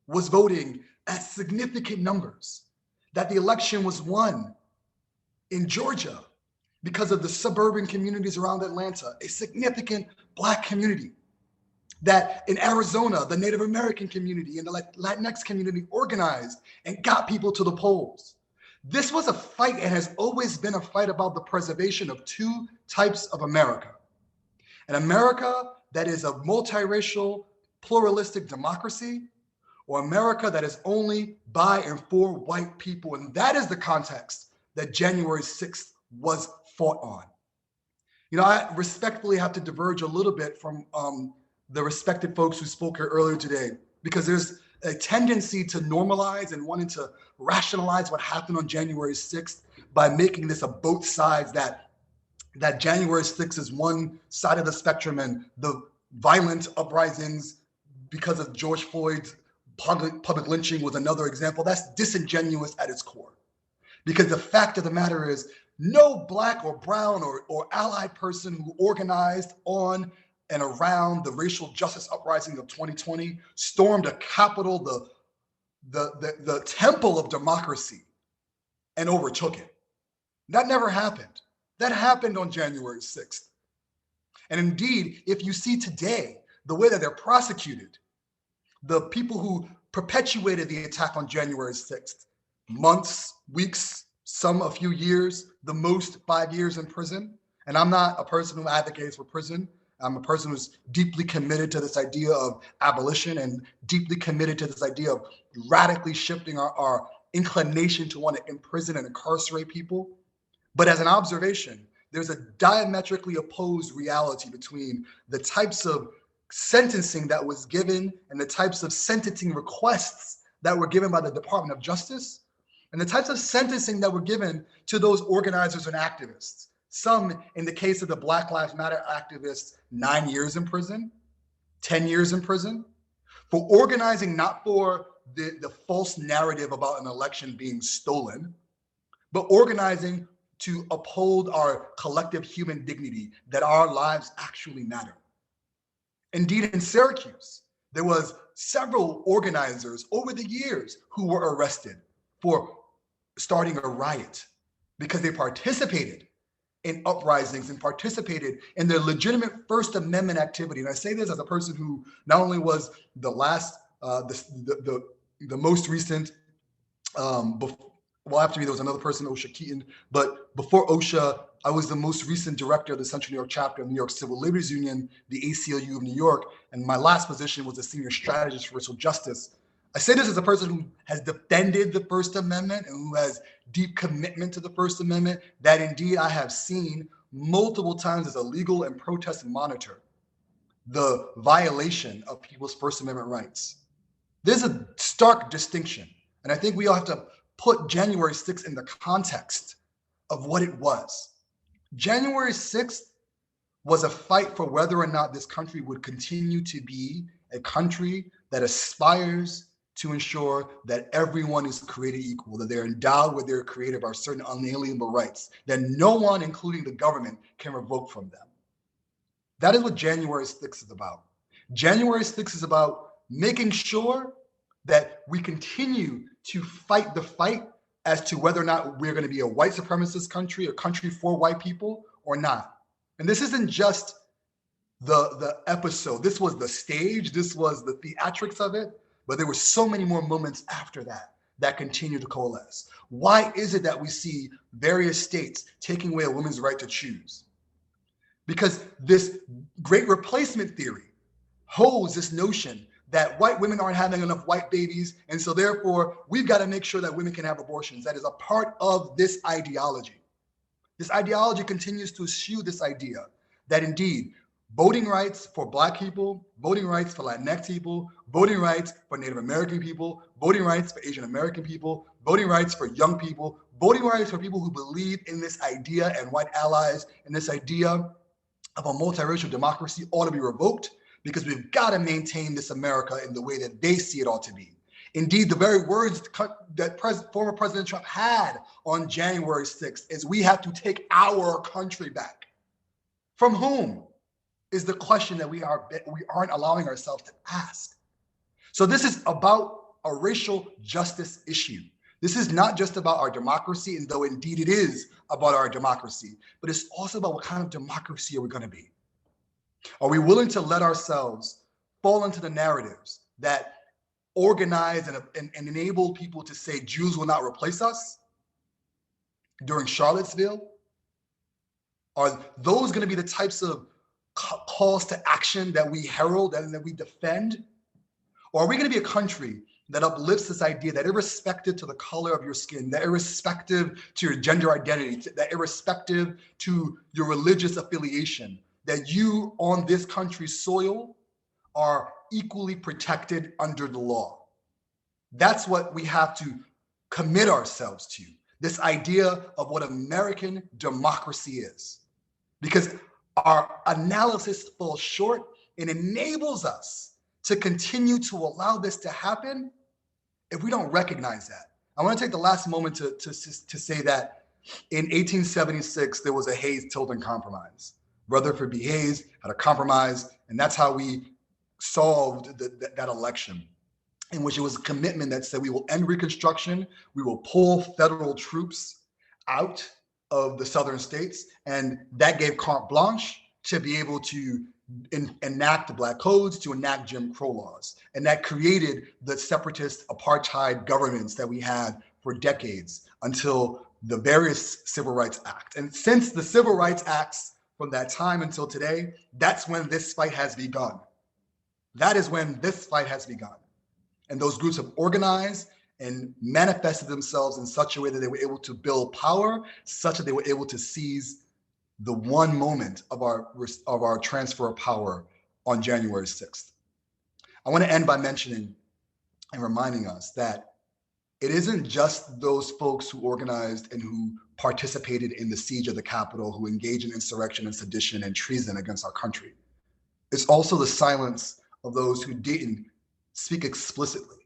was voting at significant numbers, that the election was won in Georgia because of the suburban communities around Atlanta, a significant Black community, that in Arizona, the Native American community and the Latinx community organized and got people to the polls. This was a fight and has always been a fight about the preservation of two types of America. An America that is a multiracial, pluralistic democracy, or America that is only by and for white people. And that is the context that January 6th was fought on. You know, I respectfully have to diverge a little bit from the respected folks who spoke here earlier today, because there's a tendency to normalize and wanting to rationalize what happened on January 6th by making this a both sides, that January 6th is one side of the spectrum and the violent uprisings because of George Floyd's public lynching was another example. That's disingenuous at its core. Because the fact of the matter is, no Black or brown or allied person who organized on and around the racial justice uprising of 2020 stormed a Capitol, the temple of democracy, and overtook it. That never happened. That happened on January 6th. And indeed, if you see today the way that they're prosecuted, the people who perpetuated the attack on January 6th, months, weeks, some a few years, the most 5 years in prison. And I'm not a person who advocates for prison. I'm a person who's deeply committed to this idea of abolition and deeply committed to this idea of radically shifting our inclination to want to imprison and incarcerate people. But as an observation, there's a diametrically opposed reality between the types of sentencing that was given and the types of sentencing requests that were given by the Department of Justice and the types of sentencing that were given to those organizers and activists. Some, in the case of the Black Lives Matter activists, 9 years in prison, 10 years in prison, for organizing not for the false narrative about an election being stolen, but organizing to uphold our collective human dignity, that our lives actually matter. Indeed, in Syracuse, there was several organizers over the years who were arrested for starting a riot because they participated in uprisings and participated in their legitimate First Amendment activity. And I say this as a person who not only was the last, the most recent, well, after me, there was another person, Osha Keaton, but before Osha, I was the most recent director of the Central New York chapter of New York Civil Liberties Union, the ACLU of New York, and my last position was a senior strategist for racial justice. I say this as a person who has defended the First Amendment and who has deep commitment to the First Amendment, that indeed I have seen multiple times as a legal and protest monitor the violation of people's First Amendment rights. There's a stark distinction, and I think we all have to put January 6th in the context of what it was. January 6th was a fight for whether or not this country would continue to be a country that aspires to ensure that everyone is created equal, that they're endowed with their creative or certain unalienable rights, that no one, including the government, can revoke from them. That is what January 6th is about. January 6th is about making sure that we continue to fight the fight as to whether or not we're going to be a white supremacist country, a country for white people, or not. And this isn't just the episode. This was the stage. This was the theatrics of it. But there were so many more moments after that that continue to coalesce. Why is it that we see various states taking away a woman's right to choose? Because this great replacement theory holds this notion that white women aren't having enough white babies, and so therefore we've got to make sure that women can have abortions. That is a part of this ideology. This ideology continues to eschew this idea that indeed voting rights for Black people, voting rights for Latinx people, voting rights for Native American people, voting rights for Asian American people, voting rights for young people, voting rights for people who believe in this idea and white allies, and this idea of a multiracial democracy ought to be revoked, because we've got to maintain this America in the way that they see it ought to be. Indeed, the very words that former President Trump had on January 6th is, we have to take our country back. From whom is the question that we aren't allowing ourselves to ask. So this is about a racial justice issue. This is not just about our democracy, and though indeed it is about our democracy, but it's also about what kind of democracy are we going to be? Are we willing to let ourselves fall into the narratives that organize and enable people to say Jews will not replace us during Charlottesville? Are those going to be the types of calls to action that we herald and that we defend? Or are we going to be a country that uplifts this idea that irrespective to the color of your skin, that irrespective to your gender identity, that irrespective to your religious affiliation, that you on this country's soil are equally protected under the law? That's what we have to commit ourselves to, this idea of what American democracy is. Because our analysis falls short and enables us to continue to allow this to happen if we don't recognize that. I want to take the last moment to say that in 1876, there was a Hayes-Tilden compromise. Rutherford B. Hayes had a compromise, and that's how we solved that election, in which it was a commitment that said we will end Reconstruction, we will pull federal troops out of the southern states, and that gave carte blanche to be able to enact the Black codes, to enact Jim Crow laws. And that created the separatist apartheid governments that we had for decades until the various Civil Rights Acts. And since the Civil Rights Acts, from that time until today, that's when this fight has begun. That is when this fight has begun. And those groups have organized and manifested themselves in such a way that they were able to build power, such that they were able to seize the one moment of our transfer of power on January 6th. I want to end by mentioning and reminding us that it isn't just those folks who organized and who participated in the siege of the Capitol, who engaged in insurrection and sedition and treason against our country. It's also the silence of those who didn't speak explicitly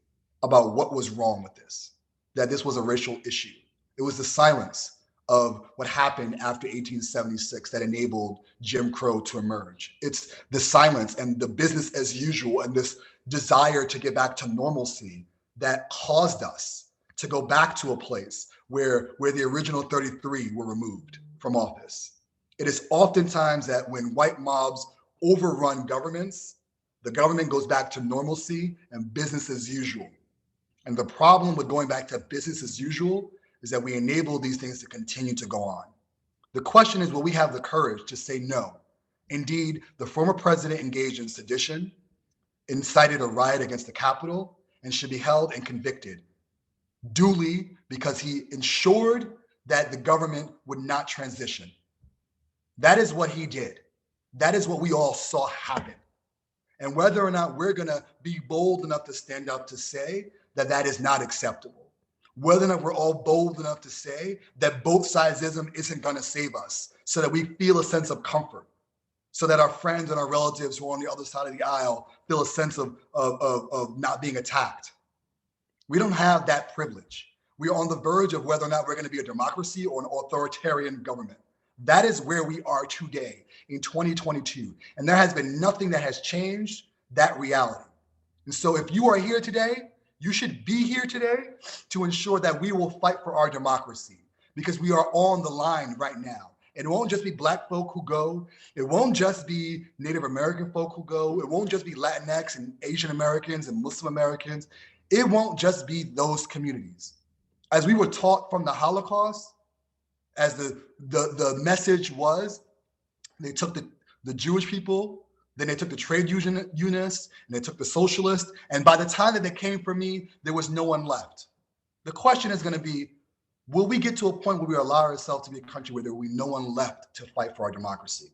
about what was wrong with this, that this was a racial issue. It was the silence of what happened after 1876 that enabled Jim Crow to emerge. It's the silence and the business as usual and this desire to get back to normalcy that caused us to go back to a place where the original 33 were removed from office. It is oftentimes that when white mobs overrun governments, the government goes back to normalcy and business as usual. And the problem with going back to business as usual is that we enable these things to continue to go on. The question is, will we have the courage to say no? Indeed, the former president engaged in sedition, incited a riot against the Capitol, and should be held and convicted duly because he ensured that the government would not transition. That is what he did. That is what we all saw happen. And whether or not we're gonna be bold enough to stand up to say that that is not acceptable, whether or not we're all bold enough to say that both sidesism isn't gonna save us so that we feel a sense of comfort, so that our friends and our relatives who are on the other side of the aisle feel a sense of not being attacked. We don't have that privilege. We are on the verge of whether or not we're gonna be a democracy or an authoritarian government. That is where we are today in 2022. And there has been nothing that has changed that reality. And so if you are here today, you should be here today to ensure that we will fight for our democracy because we are on the line right now. It won't just be Black folk who go. It won't just be Native American folk who go. It won't just be Latinx and Asian Americans and Muslim Americans. It won't just be those communities. As we were taught from the Holocaust, as the message was, they took the Jewish people, then they took the trade unionists, and they took the socialists, and by the time that they came for me, there was no one left. The question is gonna be, will we get to a point where we allow ourselves to be a country where there will be no one left to fight for our democracy?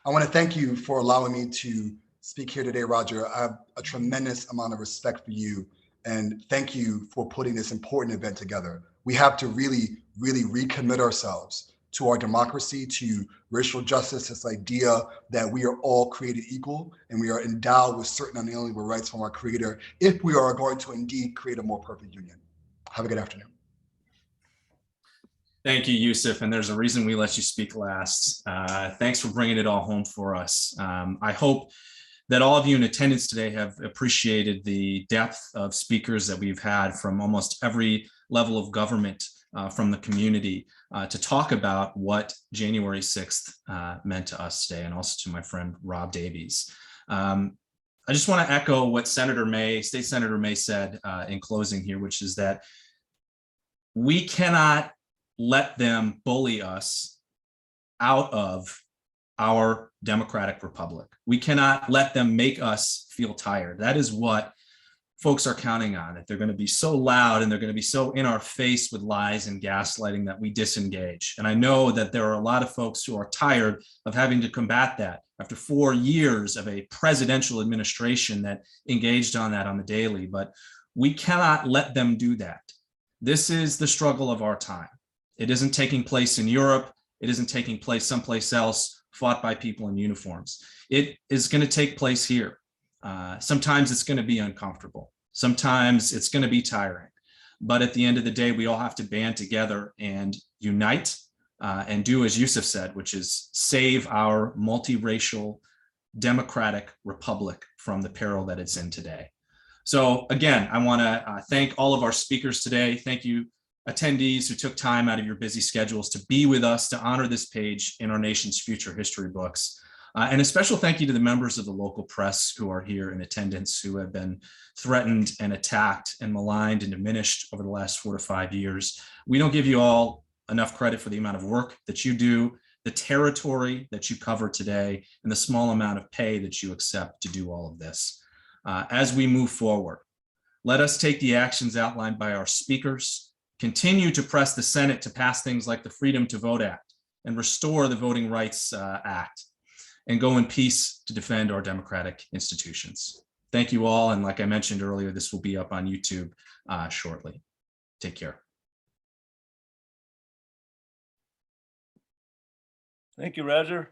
I wanna thank you for allowing me to speak here today, Roger. I have a tremendous amount of respect for you, and thank you for putting this important event together. We have to really recommit ourselves to our democracy, to racial justice, this idea that we are all created equal and we are endowed with certain unalienable rights from our Creator if we are going to indeed create a more perfect union. Have a good afternoon. Thank you, Yusuf, and there's a reason we let you speak last. Thanks for bringing it all home for us. I hope that all of you in attendance today have appreciated the depth of speakers that we've had from almost every level of government from the community to talk about what January 6th meant to us today, and also to my friend Rob Davies. I just want to echo what State Senator May said in closing here, which is that we cannot let them bully us out of our democratic republic. We cannot let them make us feel tired. That is what folks are counting on, that they're going to be so loud and they're going to be so in our face with lies and gaslighting that we disengage. And I know that there are a lot of folks who are tired of having to combat that after 4 years of a presidential administration that engaged on that on the daily, but we cannot let them do that. This is the struggle of our time. It isn't taking place in Europe. It isn't taking place someplace else, fought by people in uniforms. It is going to take place here. Sometimes it's going to be uncomfortable. Sometimes it's going to be tiring. But at the end of the day, we all have to band together and unite and do as Yusuf said, which is save our multiracial democratic republic from the peril that it's in today. So again, I want to thank all of our speakers today. Thank you, attendees who took time out of your busy schedules to be with us to honor this page in our nation's future history books. And a special thank you to the members of the local press who are here in attendance, who have been threatened and attacked and maligned and diminished over the last 4 to 5 years. We don't give you all enough credit for the amount of work that you do, the territory that you cover today, and the small amount of pay that you accept to do all of this. As we move forward, let us take the actions outlined by our speakers, continue to press the Senate to pass things like the Freedom to Vote Act and restore the Voting Rights Act, and go in peace to defend our democratic institutions. Thank you all. And like I mentioned earlier, this will be up on YouTube shortly. Take care. Thank you, Roger.